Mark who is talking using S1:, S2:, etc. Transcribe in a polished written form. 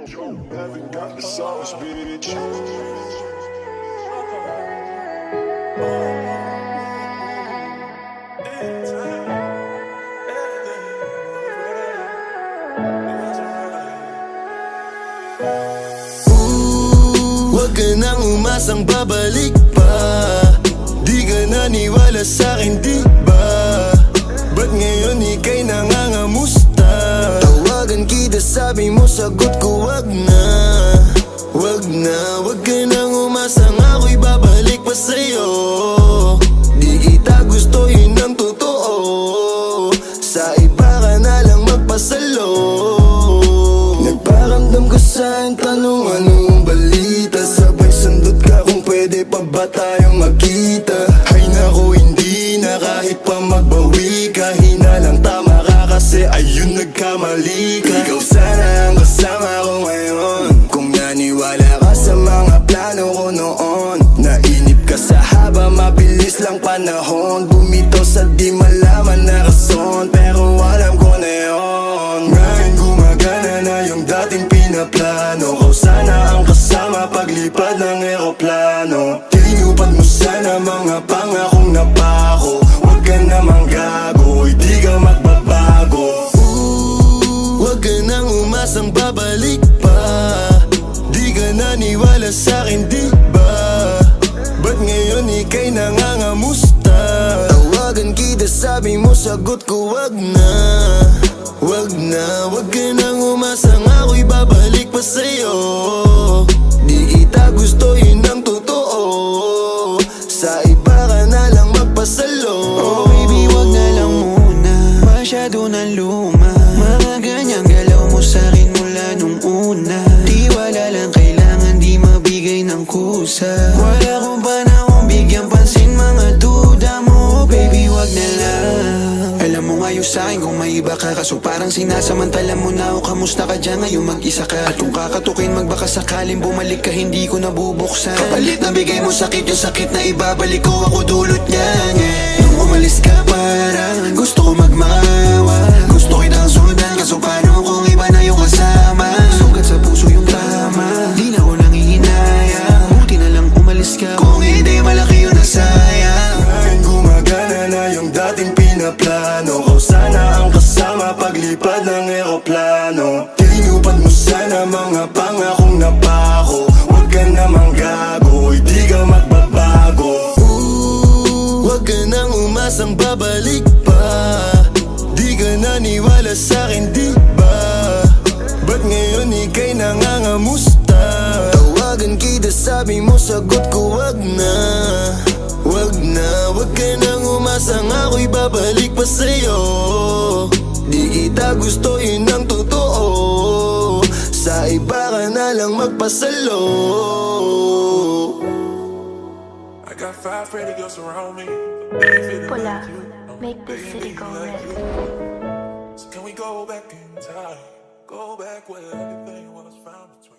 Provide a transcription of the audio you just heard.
S1: Haven't got the sauce, bitch.
S2: Huwag ka nang umasang babalik pa. Di ka naniwala sa'kin, di ba? Ba't ngayon ika'y nangangamusta? Tawagan kita, sabi mo, sagot ko wag na. Wag na, wag ka nang umasang ako'y babalik pa sa'yo. Di kita gusto, yun ang totoo. Sa iba ka na lang magpasalo. Nagparamdam ka sa'kin, tanong anong balita. Sabay sundot ka kung pwede pa ba tayong magkita. Ay nako, hindi na kahit pa magbawi ka. Hinalang tama ka kasi ayun nagkamali ka. Ikaw sana ang kasama ko ngayon. Kung naniwala ka sa mga plano ko noon. Nainip ka sa haba, mabilis lang panahon. Bumitaw sa di malaman na rason, pero alam ko na yun. Ngayon gumagana na yung dating pinaplano. Kau sana ang kasama paglipad ng eroplano. Tinupad mo sana mga pangakong napako. Huwag ka namang gago, hindi ka magbabago. Huwag ka nang umasang babalik pa. Di ka naniwala sa'kin, di ba? Ba't ngayon ika'y nangangamusta? Tawagan kita, sabi mo, sagot ko wag na. Wag na, wag ka nang umasang ako'y babalik pa sa'yo. Di kita gusto, yun ang totoo. Sa iba ka na lang magpasalo.
S3: Oh baby, wag na lang muna. Masyado na luma. Mga ganyang galaw mo sa'kin mula nung una. Di wala lang kailangan, di mabigay ng kusa. Wala kong panahon bigyan pansin mga duda mo. Baby, wag na lang. Alam mo ngayon sa'kin kung may iba ka. Kaso parang sinasamantala mo na ako. Kamusta ka dyan ngayon, mag-isa ka? At kung kakatukin magbaka sakaling bumalik ka, hindi ko nabubuksan. Kapalit na bigay mo sakit, yung sakit na ibabalik ko, ako dulot niyan, yeah. Nung umalis ka parang gusto ko magmawa. Gusto kitang sundan, kaso paano kung iba na yung kasama? Sugat sa puso yung tama, di na ko nangihinayang. Buti na lang umalis ka, kung hindi malaki yun na sayang.
S2: Ngayon gumagana na yung dating pinaplano. Kau sana ang kasama paglipad ng eroplano. Tinupad mo sana mga pangakong napako. Huwag ka namang gago, hindi ka magbabago. Huwag ka nang umasang babalik pa. Di ka naniwala sa'kin, di ba? Ba't ngayon ika'y nangangamusta? Tawagan kita, sabi mo, sagot ko wag na. Wag na, wag ka nang umasang ako'y babalik pa sa'yo. Di kita gusto, yun ang totoo. Sa iba ka na lang magpasalo.
S1: I got 5 pretty girls around me.
S4: Pula, make the city go red.
S1: So can we go back in time? Go back where everything was found between